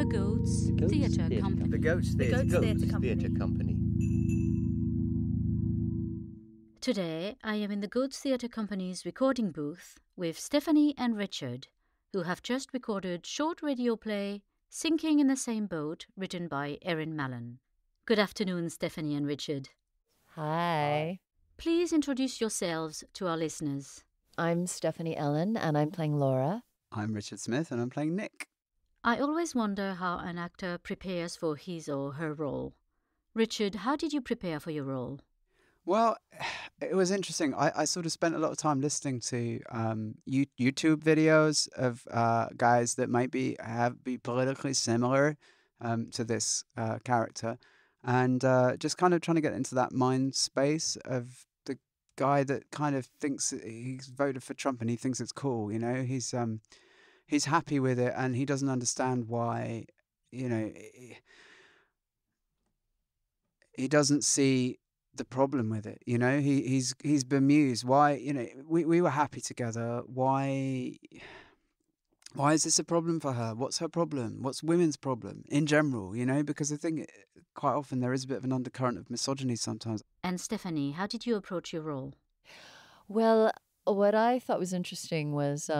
Goats Theatre Company. The Goats Theatre Company. Today, I am in the Goats Theatre Company's recording booth with Stephanie and Richard, who have just recorded short radio play Sinking in the Same Boat, written by Erin Mallon. Good afternoon, Stephanie and Richard. Hi. Please introduce yourselves to our listeners. I'm Stephanie Ellen, and I'm playing Laura. I'm Richard Smith, and I'm playing Nick. I always wonder how an actor prepares for his or her role. Richard, how did you prepare for your role? Well, it was interesting. I sort of spent a lot of time listening to YouTube videos of guys that might be politically similar to this character, and just kind of trying to get into that mind space of the guy that kind of thinks he's voted for Trump and he thinks it's cool. You know, he's happy with it and he doesn't understand why. You know, he doesn't see the problem with it. You know, he's bemused. Why, you know, we were happy together. Why is this a problem for her? What's her problem? What's women's problem in general? You know, because I think quite often there is a bit of an undercurrent of misogyny sometimes. And Stephanie, how did you approach your role? Well, what I thought was interesting was,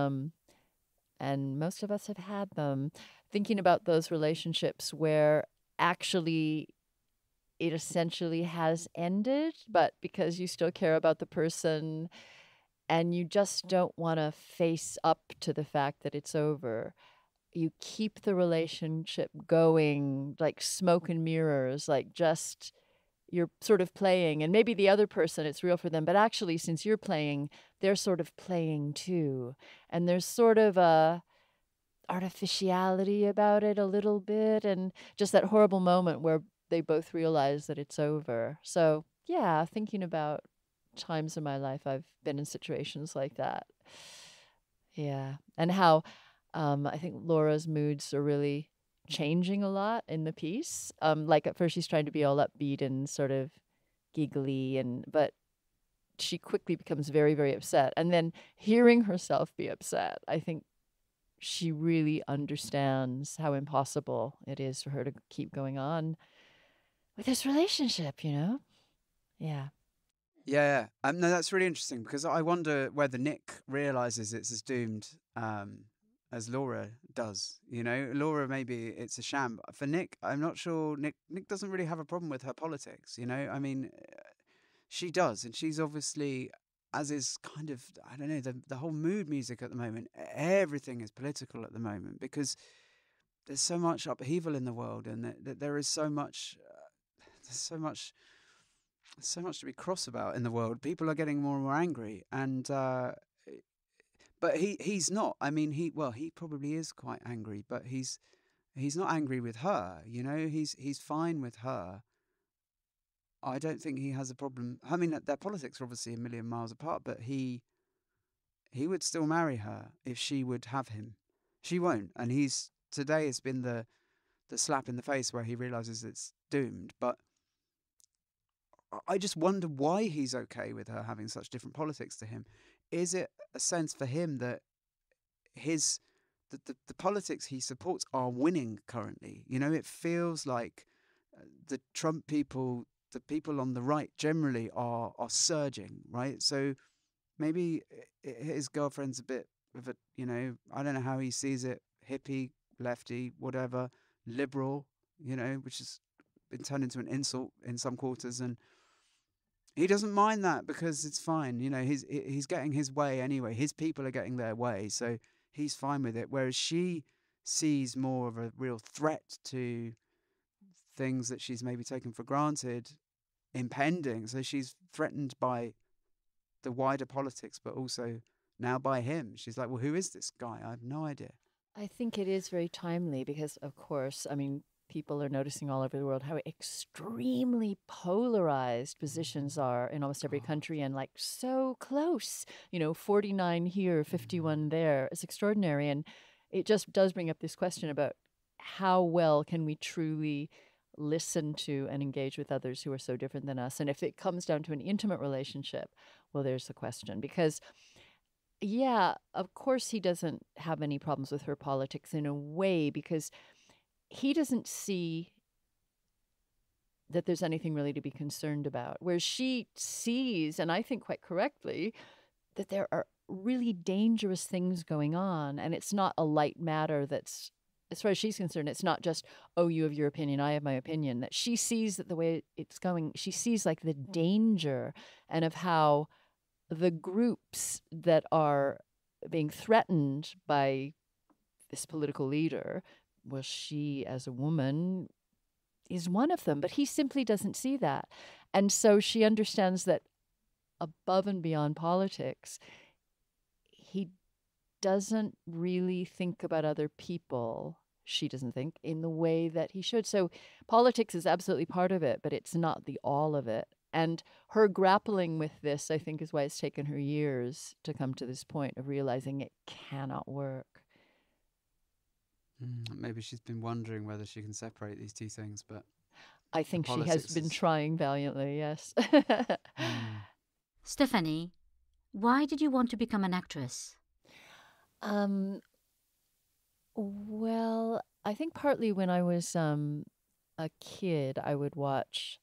and most of us have had them, thinking about those relationships where actually it essentially has ended, but because you still care about the person and you just don't want to face up to the fact that it's over, you keep the relationship going like smoke and mirrors, like just you're sort of playing, and maybe the other person, it's real for them, but actually since you're playing, they're sort of playing too. And there's sort of a artificiality about it a little bit, and just that horrible moment where they both realize that it's over. So, yeah, thinking about times in my life I've been in situations like that. Yeah. And how I think Laura's moods are really changing a lot in the piece. Like at first she's trying to be all upbeat and sort of giggly, but she quickly becomes very, very upset. And then hearing herself be upset, I think she really understands how impossible it is for her to keep going on with this relationship, you know? Yeah. Yeah. No, that's really interesting because I wonder whether Nick realizes it's as doomed as Laura does. You know, Laura, maybe it's a sham. For Nick, I'm not sure. Nick doesn't really have a problem with her politics. You know, I mean, she does, and she's obviously, as is kind of, I don't know, the whole mood music at the moment. Everything is political at the moment because there's so much upheaval in the world, and that there is so much. There's so much to be cross about in the world. People are getting more and more angry, and but he's not. I mean, he probably is quite angry, but he's not angry with her. You know, he's fine with her. I don't think he has a problem. I mean, their politics are obviously a million miles apart, but he would still marry her if she would have him. She won't, and today has been the slap in the face where he realizes it's doomed, but I just wonder why he's okay with her having such different politics to him. Is it a sense for him that the politics he supports are winning currently? You know, it feels like the Trump people, the people on the right generally are surging, right? So maybe his girlfriend's a bit of a, you know, I don't know how he sees it, hippie, lefty, whatever, liberal, you know, which has been turned into an insult in some quarters, and he doesn't mind that because it's fine. You know, he's getting his way anyway. His people are getting their way, so he's fine with it. Whereas she sees more of a real threat to things that she's maybe taken for granted impending. So she's threatened by the wider politics, but also now by him. She's like, well, who is this guy? I have no idea. I think it is very timely because, of course, I mean, people are noticing all over the world how extremely polarized positions are in almost every country, and like so close, you know, 49 here, 51 there. It's extraordinary. And it just does bring up this question about how well can we truly listen to and engage with others who are so different than us. And if it comes down to an intimate relationship, well, there's the question. Because yeah, of course he doesn't have any problems with her politics in a way, because he doesn't see that there's anything really to be concerned about. Whereas she sees, and I think quite correctly, that there are really dangerous things going on. And it's not a light matter that's, as far as she's concerned, it's not just, oh, you have your opinion, I have my opinion. That she sees that the way it's going, she sees like the danger and of how the groups that are being threatened by this political leader, well, she as a woman is one of them, but he simply doesn't see that. And so she understands that above and beyond politics, he doesn't really think about other people, she doesn't think, in the way that he should. So politics is absolutely part of it, but it's not the all of it. And her grappling with this, I think, is why it's taken her years to come to this point of realizing it cannot work. Maybe she's been wondering whether she can separate these two things, but I think she has been trying valiantly, yes. Stephanie, why did you want to become an actress? Well, I think partly when I was a kid, I would watch,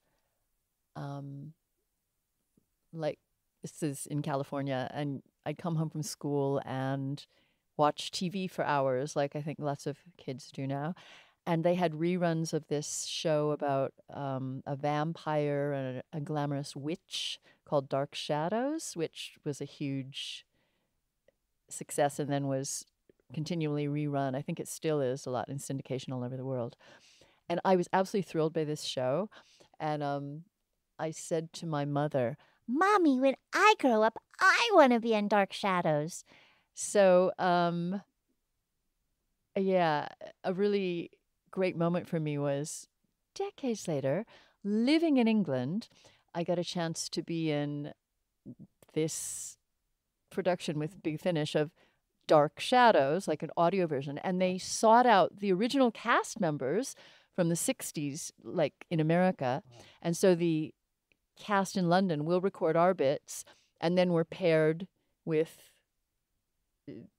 like, this is in California, and I'd come home from school and watch TV for hours, like I think lots of kids do now. And they had reruns of this show about a vampire and a glamorous witch called Dark Shadows, which was a huge success and then was continually rerun. I think it still is a lot in syndication all over the world. And I was absolutely thrilled by this show. And I said to my mother, "Mommy, when I grow up, I want to be in Dark Shadows." So, yeah, a really great moment for me was decades later, living in England, I got a chance to be in this production with Big Finish of Dark Shadows, like an audio version. And they sought out the original cast members from the 60s, like in America. And so the cast in London will record our bits, and then we're paired with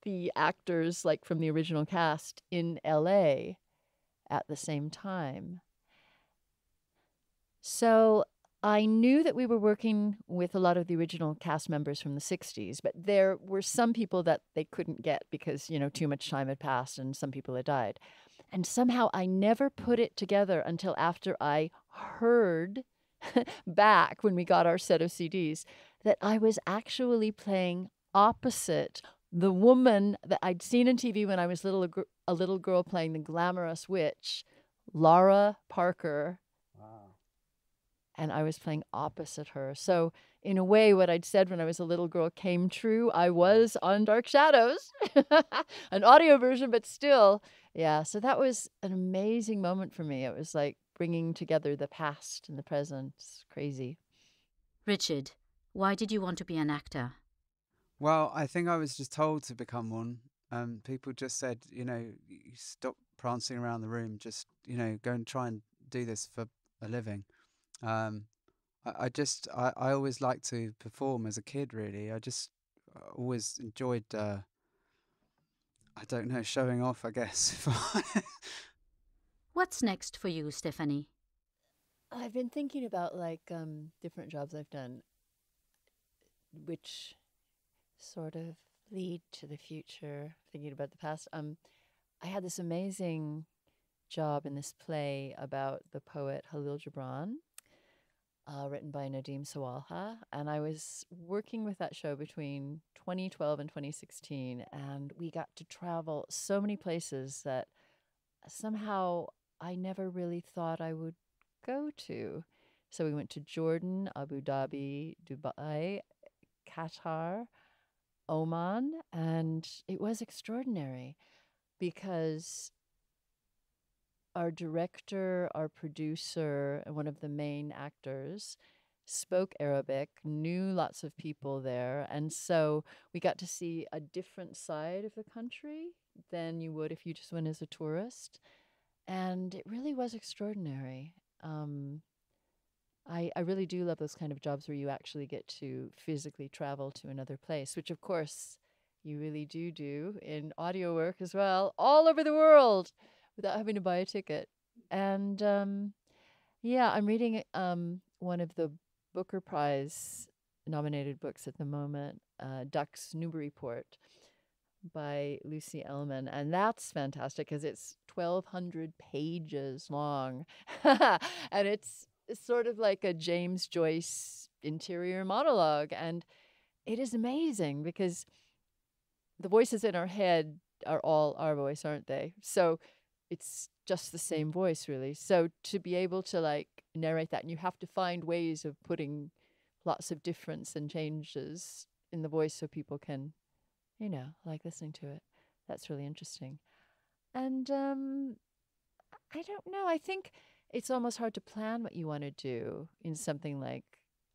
the actors like from the original cast in LA at the same time. So I knew that we were working with a lot of the original cast members from the 60s, but there were some people that they couldn't get because, you know, too much time had passed and some people had died. And somehow I never put it together until after I heard back when we got our set of CDs that I was actually playing opposite the woman that I'd seen on TV when I was a little girl playing the glamorous witch, Laura Parker. Wow. And I was playing opposite her. So in a way, what I'd said when I was a little girl came true. I was on Dark Shadows, an audio version, but still. Yeah, so that was an amazing moment for me. It was like bringing together the past and the present. It's crazy. Richard, why did you want to be an actor? Well, I think I was just told to become one. People just said, you know, you stop prancing around the room. Just, you know, go and try and do this for a living. I always liked to perform as a kid, really. I just always enjoyed, I don't know, showing off, I guess. What's next for you, Stephanie? I've been thinking about like different jobs I've done, which sort of lead to the future, thinking about the past. I had this amazing job in this play about the poet Khalil Gibran, written by Nadim Sawalha, and I was working with that show between 2012 and 2016, and we got to travel so many places that somehow I never really thought I would go to. So we went to Jordan, Abu Dhabi, Dubai, Qatar, Oman, and it was extraordinary because our director, our producer, and one of the main actors spoke Arabic, knew lots of people there, and so we got to see a different side of the country than you would if you just went as a tourist, and it really was extraordinary. I really do love those kind of jobs where you actually get to physically travel to another place, which of course you really do in audio work as well, all over the world. without having to buy a ticket. And yeah, I'm reading one of the Booker Prize nominated books at the moment, Duck's Newburyport by Lucy Ellman. And that's fantastic because it's 1,200 pages long. And it's sort of like a James Joyce interior monologue. And it is amazing because the voices in our head are all our voice, aren't they? So it's just the same voice, really. So to be able to like narrate that, and you have to find ways of putting lots of difference and changes in the voice so people can, you know, like listening to it. That's really interesting. And I don't know. I think it's almost hard to plan what you want to do in something like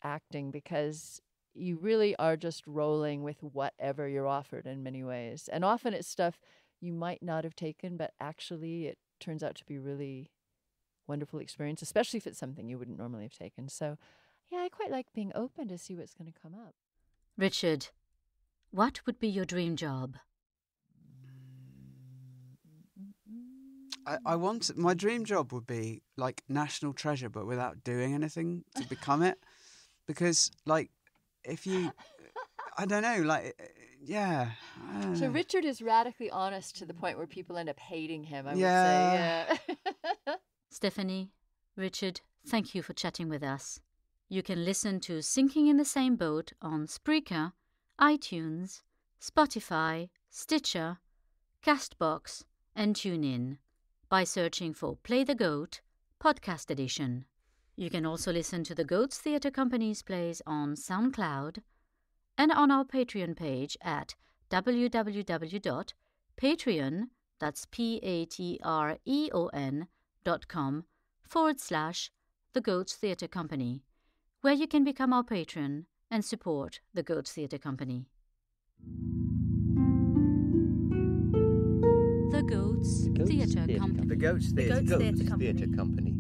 acting because you really are just rolling with whatever you're offered in many ways. And often it's stuff you might not have taken, but actually it turns out to be really wonderful experience, especially if it's something you wouldn't normally have taken. So yeah, I quite like being open to see what's going to come up. Richard, what would be your dream job? I want my dream job would be like National Treasure, but without doing anything to become it. Because like, if you, I don't know, like, yeah. So Richard is radically honest to the point where people end up hating him, I would say. Yeah. Stephanie, Richard, thank you for chatting with us. You can listen to Sinking in the Same Boat on Spreaker, iTunes, Spotify, Stitcher, Castbox, and TuneIn by searching for Play the Goat Podcast Edition. You can also listen to the Goats Theatre Company's plays on SoundCloud and on our Patreon page at www.patreon, that's patreon.com/The Goats Theatre Company, where you can become our patron and support the Goats Theatre Company. The Goats Theatre Company. The Goats Theatre Company.